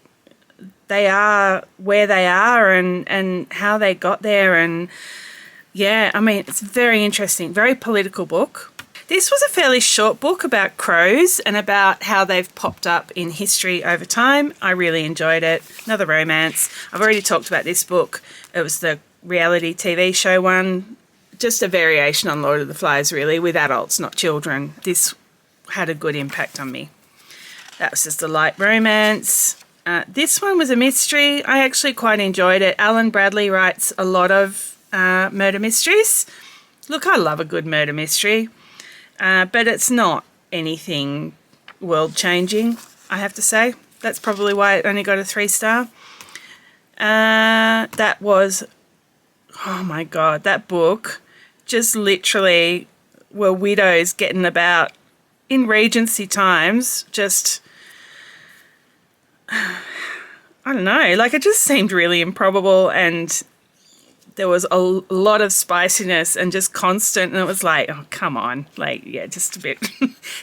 they are where they are and how they got there. And yeah, I mean, it's very interesting, very political book. This was a fairly short book about crows and about how they've popped up in history over time. I really enjoyed it. Another romance. I've already talked about this book. It was the reality TV show one. Just a variation on Lord of the Flies, really, with adults, not children. This had a good impact on me. That was just a light romance. This one was a mystery. I actually quite enjoyed it. Alan Bradley writes a lot of murder mysteries. Look, I love a good murder mystery. But it's not anything world-changing, I have to say. That's probably why it only got a 3-star. That was, oh my God, that book just literally were widows getting about in Regency times. Just, I don't know, like it just seemed really improbable, and there was a lot of spiciness and just constant, and it was like, oh, come on. Like, yeah, just a bit.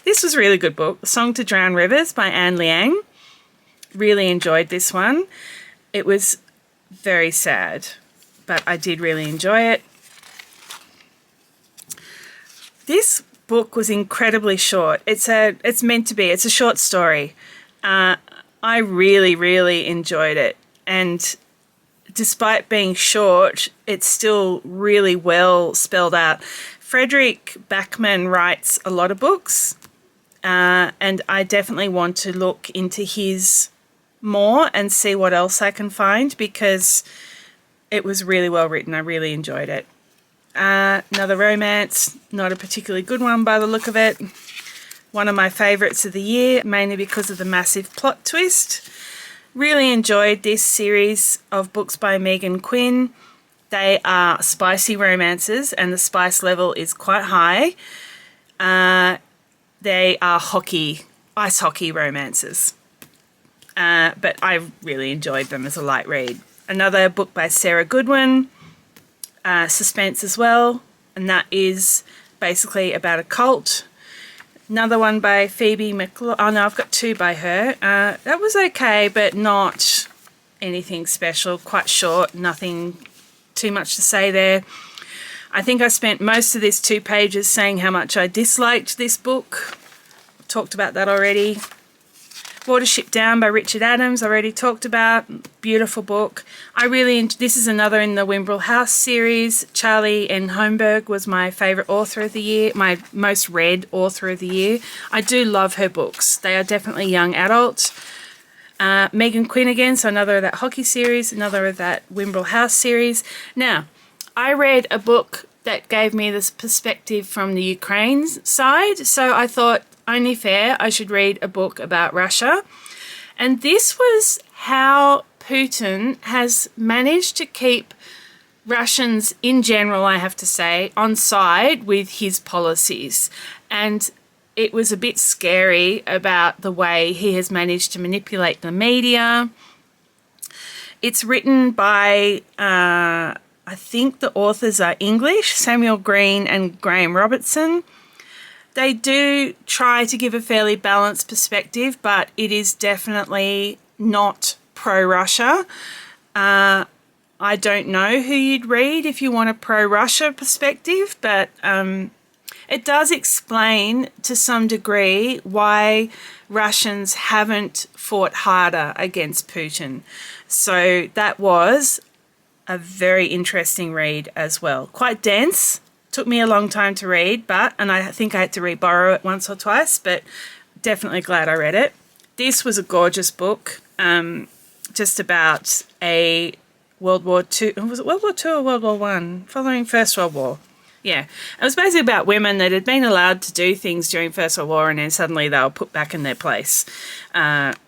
This was a really good book. Song to Drown Rivers by Anne Liang. Really enjoyed this one. It was very sad, but I did really enjoy it. This book was incredibly short. It's meant to be. It's a short story. I really, really enjoyed it. And despite being short, it's still really well spelled out. Frederick Backman writes a lot of books, and I definitely want to look into his more and see what else I can find, because it was really well written. I really enjoyed it. Another romance, not a particularly good one by the look of it. One of my favourites of the year, mainly because of the massive plot twist. Really enjoyed this series of books by Megan Quinn. They are spicy romances, and the spice level is quite high. They are ice hockey romances. But I really enjoyed them as a light read. Another book by Sarah Goodwin, suspense as well, and that is basically about a cult. Another one by Phoebe McLaughlin. Oh no, I've got 2 by her. That was okay, but not anything special. Quite short, nothing too much to say there. I think I spent most of this 2 pages saying how much I disliked this book. I've talked about that already. Watership Down by Richard Adams, I already talked about. Beautiful book. This is another in the Wimbrel House series. Charlie N. Holmberg was my favourite author of the year, my most read author of the year. I do love her books. They are definitely young adult. Megan Quinn again, so another of that hockey series, another of that Wimbrel House series. Now, I read a book that gave me this perspective from the Ukraine side, so I thought, only fair, I should read a book about Russia. And this was how Putin has managed to keep Russians in general, I have to say, on side with his policies. And it was a bit scary about the way he has managed to manipulate the media. It's written by, I think the authors are English, Samuel Green and Graham Robertson. They do try to give a fairly balanced perspective, but it is definitely not pro-Russia. I don't know who you'd read if you want a pro-Russia perspective, but it does explain to some degree why Russians haven't fought harder against Putin. So that was a very interesting read as well. Quite dense. Took me a long time to read, and I think I had to borrow it once or twice, but definitely glad I read it. This was a gorgeous book, just about a World War II, was it World War II or World War I? Following First World War. Yeah, it was basically about women that had been allowed to do things during First World War, and then suddenly they were put back in their place.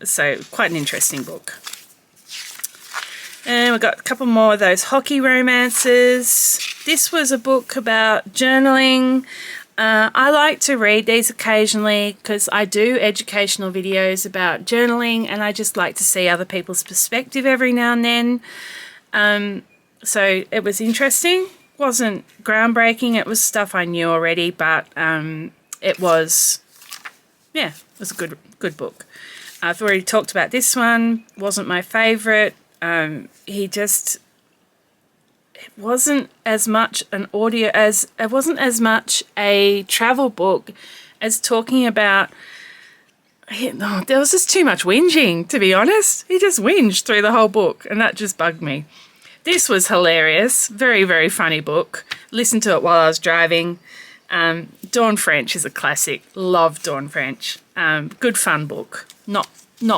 So quite an interesting book. And we've got a couple more of those hockey romances. This was a book about journaling. I like to read these occasionally because I do educational videos about journaling, and I just like to see other people's perspective every now and then. So it was interesting. Wasn't groundbreaking. It was stuff I knew already, but it was a good book. I've already talked about this one. Wasn't my favourite. It wasn't as much an audio as it wasn't as much a travel book as talking about. There was just too much whinging, to be honest. He just whinged through the whole book, and that just bugged me. This was hilarious. Very, very funny book. Listened to it while I was driving. Dawn French is a classic. Love Dawn French. Good fun book. Not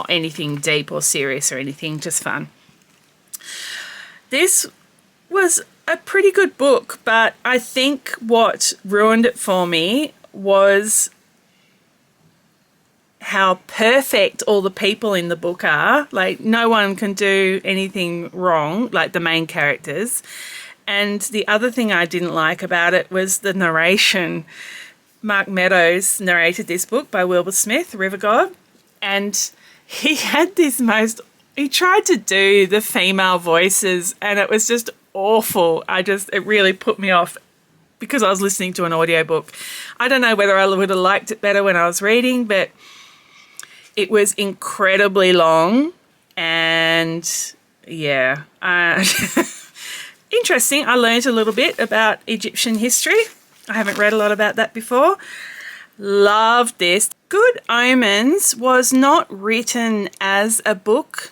anything deep or serious or anything, just fun. This was a pretty good book, but I think what ruined it for me was how perfect all the people in the book are. Like, no one can do anything wrong, like the main characters. And the other thing I didn't like about it was the narration. Mark Meadows narrated this book by Wilbur Smith, River God, and he tried to do the female voices, and it was just awful. It really put me off because I was listening to an audiobook. I don't know whether I would have liked it better when I was reading, but it was incredibly long, and yeah. Interesting. I learned a little bit about Egyptian history. I haven't read a lot about that before. Loved this. Good Omens was not written as a book.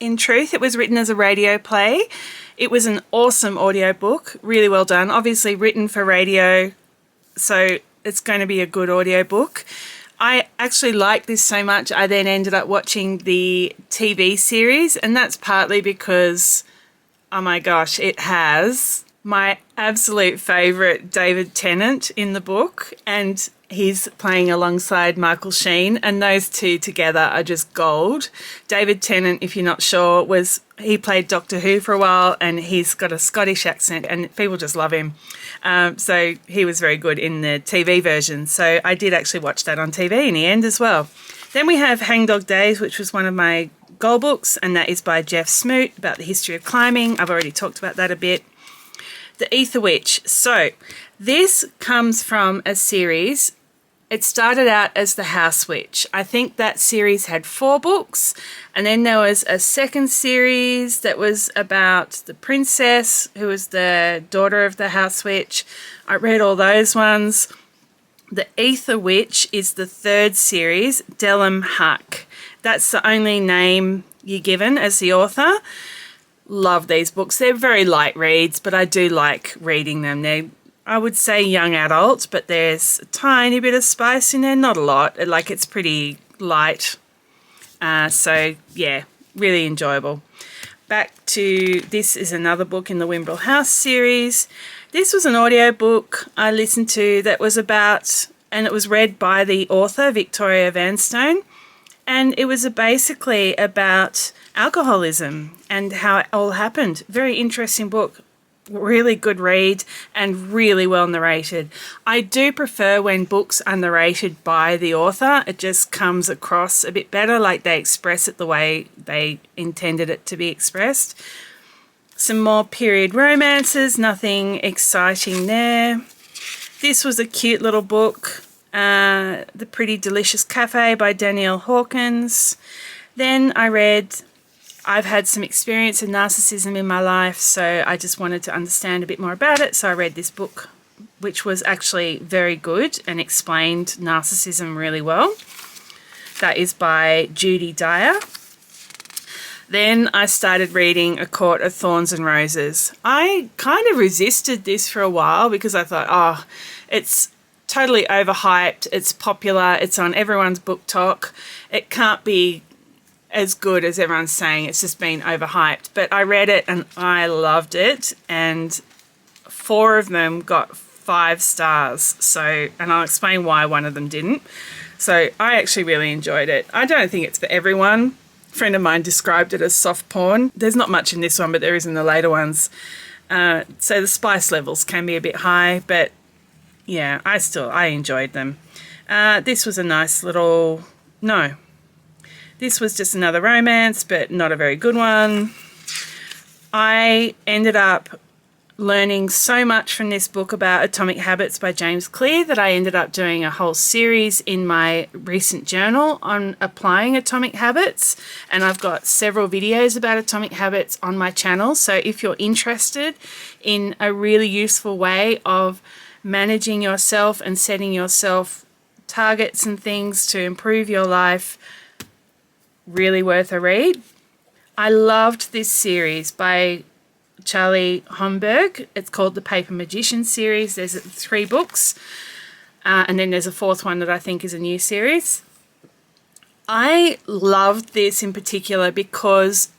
In truth, it was written as a radio play. It was an awesome audiobook, really well done. Obviously written for radio, so it's going to be a good audiobook. I actually liked this so much, I then ended up watching the TV series, and that's partly because, oh my gosh, it has my absolute favourite David Tennant in the book, and he's playing alongside Michael Sheen, and those two together are just gold. David Tennant, if you're not sure, he played Doctor Who for a while, and he's got a Scottish accent, and people just love him. So he was very good in the TV version. So I did actually watch that on TV in the end as well. Then we have Hangdog Days, which was one of my goal books, and that is by Jeff Smoot, about the history of climbing. I've already talked about that a bit. The Ether Witch. So this comes from a series. It started out as The House Witch. I think that series had 4 books, and then there was a second series that was about the princess who was the daughter of the House Witch. I read all those ones. The Ether Witch is the 3rd series, Delham Huck. That's the only name you're given as the author. Love these books. They're very light reads, but I do like reading them. I would say young adult, but there's a tiny bit of spice in there, not a lot. It's pretty light. So, yeah, really enjoyable. Back to this is another book in the Wimbrel House series. This was an audiobook I listened to that was about, and it was read by the author, Victoria Vanstone, and it was basically about alcoholism and how it all happened. Very interesting book. Really good read and really well narrated. I do prefer when books are narrated by the author. It just comes across a bit better, like they express it the way they intended it to be expressed. Some more period romances, nothing exciting there. This was a cute little book, The Pretty Delicious Cafe by Danielle Hawkins. Then I read I've had some experience of narcissism in my life, so I just wanted to understand a bit more about it. So I read this book, which was actually very good and explained narcissism really well. That is by Judy Dyer. Then I started reading A Court of Thorns and Roses. I kind of resisted this for a while because I thought, it's totally overhyped, it's popular, it's on everyone's book talk. It can't be as good as everyone's saying, it's just been overhyped. But I read it and I loved it, and 4 of them got 5 stars. So, and I'll explain why one of them didn't. So I actually really enjoyed it. I don't think it's for everyone. A friend of mine described it as soft porn. There's not much in this one, but there is in the later ones. So the spice levels can be a bit high, but yeah, I enjoyed them. This was a nice little, this was just another romance, but not a very good one. I ended up learning so much from this book about Atomic Habits by James Clear that I ended up doing a whole series in my recent journal on applying atomic habits. And I've got several videos about atomic habits on my channel. So if you're interested in a really useful way of managing yourself and setting yourself targets and things to improve your life, really worth a read. I loved this series by Charlie Homburg. It's called the Paper Magician series. There's 3 books, and then there's a 4th one that I think is a new series. I loved this in particular because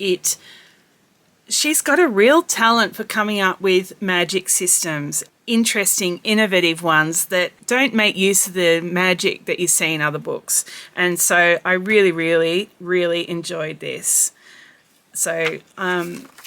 she's got a real talent for coming up with magic systems, interesting, innovative ones that don't make use of the magic that you see in other books. And so I really, really, really enjoyed this. So,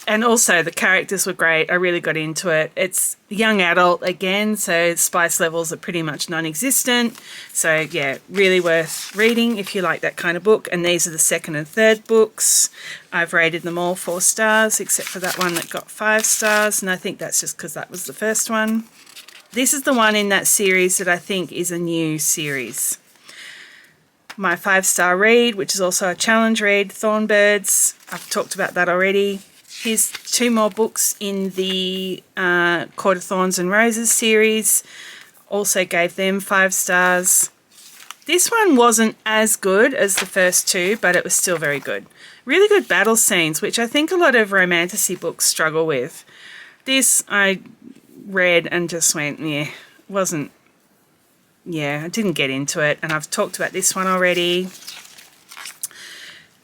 and also the characters were great. I really got into it. It's young adult again, so spice levels are pretty much non-existent. So yeah, really worth reading if you like that kind of book. And these are the 2nd and 3rd books. I've rated them all 4 stars, except for that one that got 5 stars. And I think that's just because that was the first one. This is the one in that series that I think is a new series. My 5-star read, which is also a challenge read, Thornbirds. I've talked about that already. Here's 2 more books in the Court of Thorns and Roses series. Also gave them 5 stars. This one wasn't as good as the first 2, but it was still very good. Really good battle scenes, which I think a lot of romantasy books struggle with. This I read and just went, I didn't get into it, and I've talked about this one already.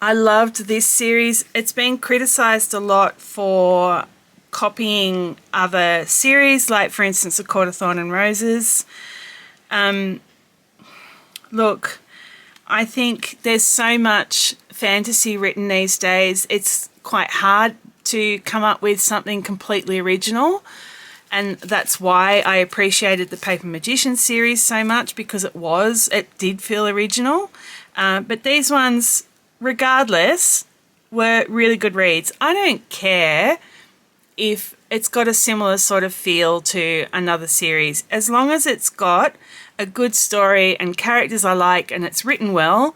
I loved this series. It's been criticised a lot for copying other series, like for instance A Court of Thorn and Roses. Look, I think there's so much fantasy written these days, it's quite hard to come up with something completely original. And that's why I appreciated the Paper Magician series so much, because it did feel original. But these ones, regardless, were really good reads. I don't care if it's got a similar sort of feel to another series. As long as it's got a good story and characters I like and it's written well,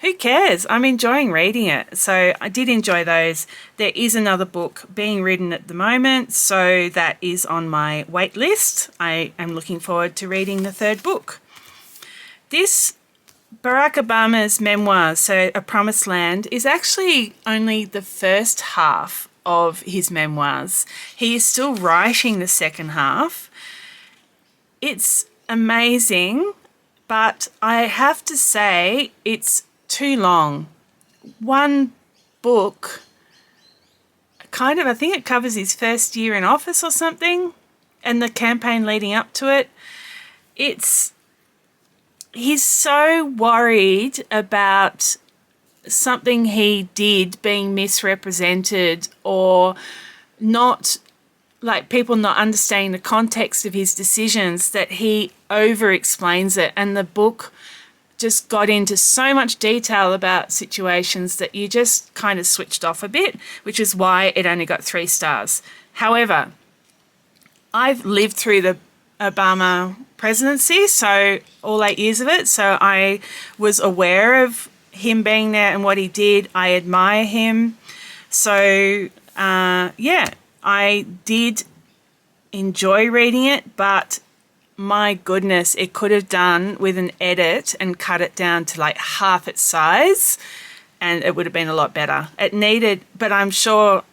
who cares? I'm enjoying reading it. So I did enjoy those. There is another book being written at the moment, so that is on my wait list. I am looking forward to reading the 3rd book. This Barack Obama's memoir, so A Promised Land, is actually only the first half of his memoirs. He is still writing the second half. It's amazing, but I have to say it's too long. One book, I think it covers his first year in office or something, and the campaign leading up to it. He's so worried about something he did being misrepresented, or not, like people not understanding the context of his decisions, that he over explains it. And the book just got into so much detail about situations that you just kind of switched off a bit, which is why it only got 3 stars. However, I've lived through the Obama presidency, so all 8 years of it, so I was aware of him being there and what he did. I admire him. So, I did enjoy reading it, but my goodness, it could have done with an edit and cut it down to like half its size, and it would have been a lot better. It needed, but I'm sure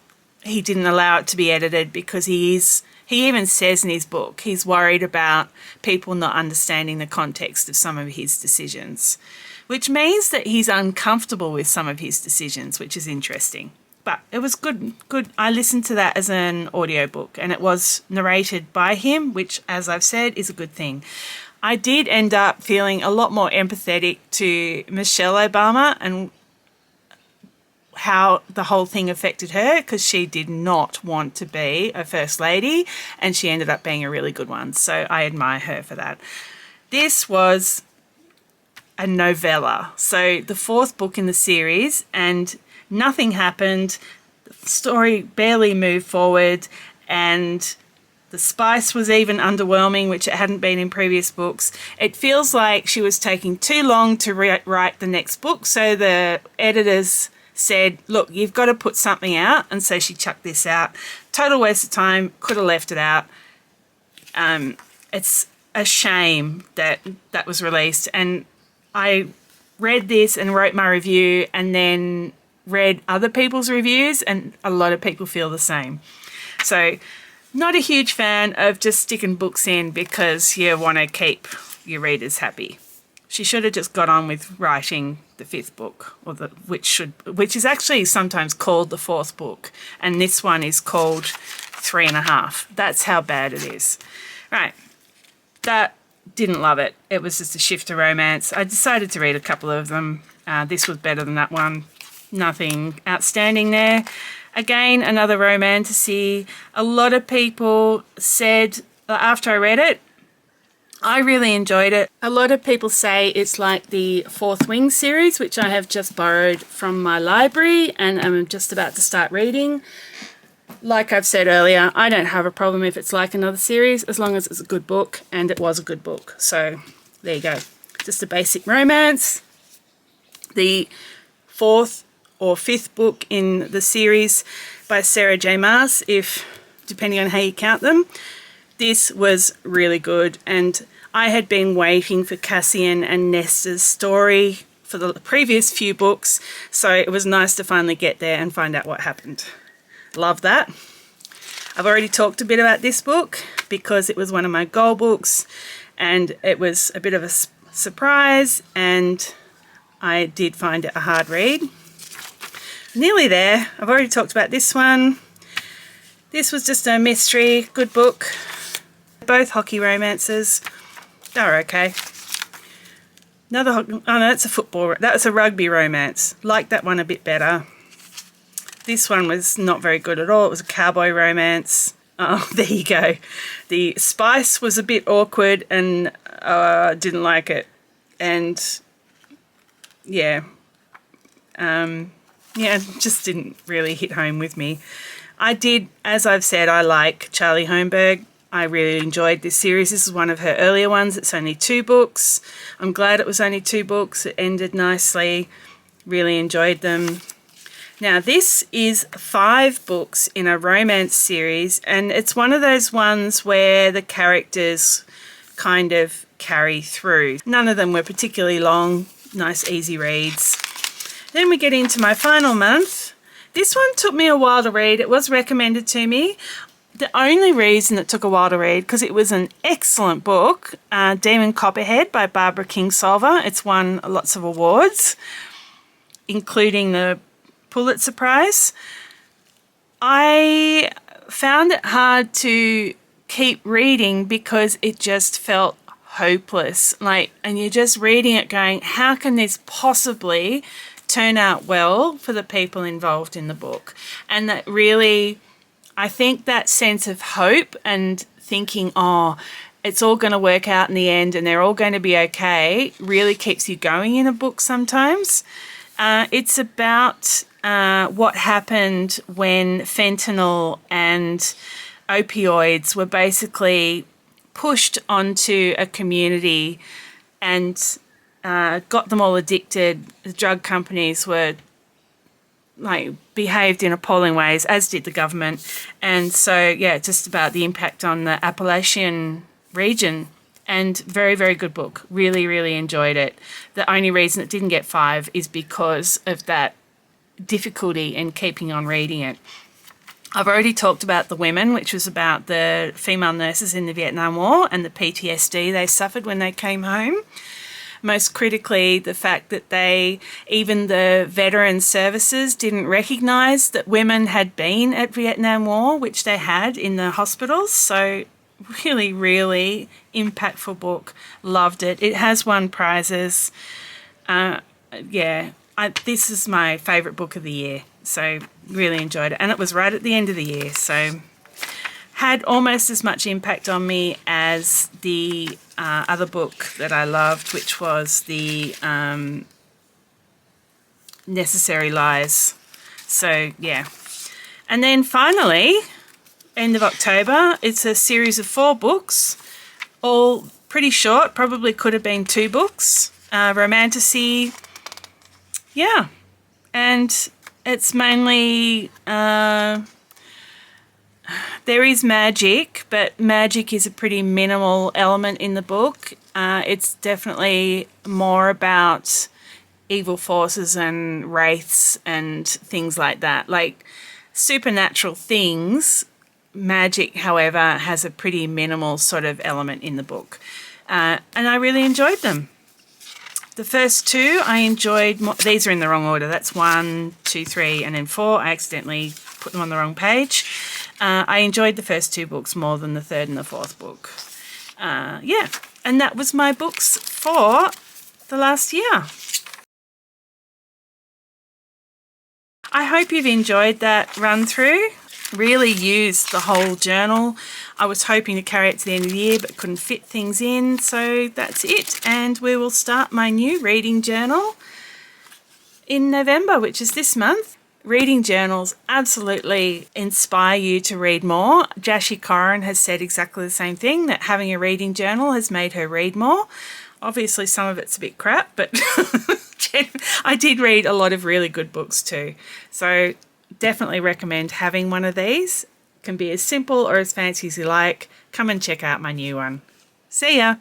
he didn't allow it to be edited because he even says in his book he's worried about people not understanding the context of some of his decisions, which means that he's uncomfortable with some of his decisions, which is interesting. But it was good. I listened to that as an audiobook, and it was narrated by him, which, as I've said, is a good thing. I did end up feeling a lot more empathetic to Michelle Obama and how the whole thing affected her, because she did not want to be a first lady, and she ended up being a really good one. So I admire her for that. This was a novella, so the 4th book in the series, and nothing happened. The story barely moved forward, and The spice was even underwhelming, which it hadn't been in previous books. It feels like she was taking too long to write the next book, so the editors said, look, you've got to put something out, and so she chucked this out. Total waste of time, could have left it out. It's a shame that that was released, and I read this and wrote my review and then read other people's reviews, and a lot of people feel the same. So not a huge fan of just sticking books in because you want to keep your readers happy. She should have just got on with writing the 5th book, or which is actually sometimes called the 4th book, and this one is called 3.5. That's how bad it is. Right, that didn't love it. It was just a shifter romance. I decided to read a couple of them. This was better than that one. Nothing outstanding there. Again, another romantasy. A lot of people said, after I read it, I really enjoyed it. A lot of people say it's like the Fourth Wing series, which I have just borrowed from my library and I'm just about to start reading. Like I've said earlier, I don't have a problem if it's like another series, as long as it's a good book, and it was a good book. So there you go. Just a basic romance. The 4th or 5th book in the series by Sarah J. Maas, depending on how you count them. This was really good, and I had been waiting for Cassian and Nesta's story for the previous few books, so it was nice to finally get there and find out what happened. Love that. I've already talked a bit about this book because it was one of my goal books, and it was a bit of a surprise, and I did find it a hard read. Nearly there. I've already talked about this one. This was just a mystery, good book. Both hockey romances. They were okay. Oh no, that's a football. That was a rugby romance. Liked that one a bit better. This one was not very good at all. It was a cowboy romance. Oh, there you go. The spice was a bit awkward, and didn't like it. And yeah, just didn't really hit home with me. I did, as I've said, I like Charlie Holmberg. I really enjoyed this series. This is one of her earlier ones. It's only 2 books. I'm glad it was only 2 books. It ended nicely. Really enjoyed them. Now, this is 5 books in a romance series, and it's one of those ones where the characters kind of carry through. None of them were particularly long, nice easy reads. Then we get into my final month. This one took me a while to read. It was recommended to me. The only reason it took a while to read, because it was an excellent book, Demon Copperhead by Barbara Kingsolver. It's won lots of awards, including the Pulitzer Prize. I found it hard to keep reading because it just felt hopeless. And you're just reading it going, how can this possibly turn out well for the people involved in the book? And that really, I think that sense of hope and thinking, oh, it's all going to work out in the end and they're all going to be okay, really keeps you going in a book sometimes. It's about what happened when fentanyl and opioids were basically pushed onto a community and got them all addicted. The drug companies were behaved in appalling ways, as did the government. And so, yeah, just about the impact on the Appalachian region. And very, very good book. Really, really enjoyed it. The only reason it didn't get 5 is because of that difficulty in keeping on reading it. I've already talked about The Women, which was about the female nurses in the Vietnam War and the PTSD they suffered when they came home. Most critically, the fact that even the veteran services didn't recognise that women had been at Vietnam War, which they had in the hospitals. So really, really impactful book. Loved it. It has won prizes. This is my favourite book of the year. So really enjoyed it. And it was right at the end of the year. So had almost as much impact on me as the other book that I loved, which was the Necessary Lies. So, yeah. And then finally, end of October. It's a series of 4 books, all pretty short, probably could have been 2 books. Romantasy, yeah, and it's mainly, there is magic, but magic is a pretty minimal element in the book. It's definitely more about evil forces and wraiths and things like that, like supernatural things. Magic, however, has a pretty minimal sort of element in the book, and I really enjoyed them. The first 2 I enjoyed more. These are in the wrong order. That's 1, 2, 3, and then 4. I accidentally put them on the wrong page. I enjoyed the first 2 books more than the 3rd and the 4th book. Yeah, and that was my books for the last year. I hope you've enjoyed that run through. Really used the whole journal. I was hoping to carry it to the end of the year but couldn't fit things in, so that's it. And we will start my new reading journal in November, which is this month. Reading journals absolutely inspire you to read more. Jashi Koren has said exactly the same thing, that having a reading journal has made her read more. Obviously some of it's a bit crap, but I did read a lot of really good books too. So definitely recommend having one of these. It can be as simple or as fancy as you like. Come and check out my new one. See ya!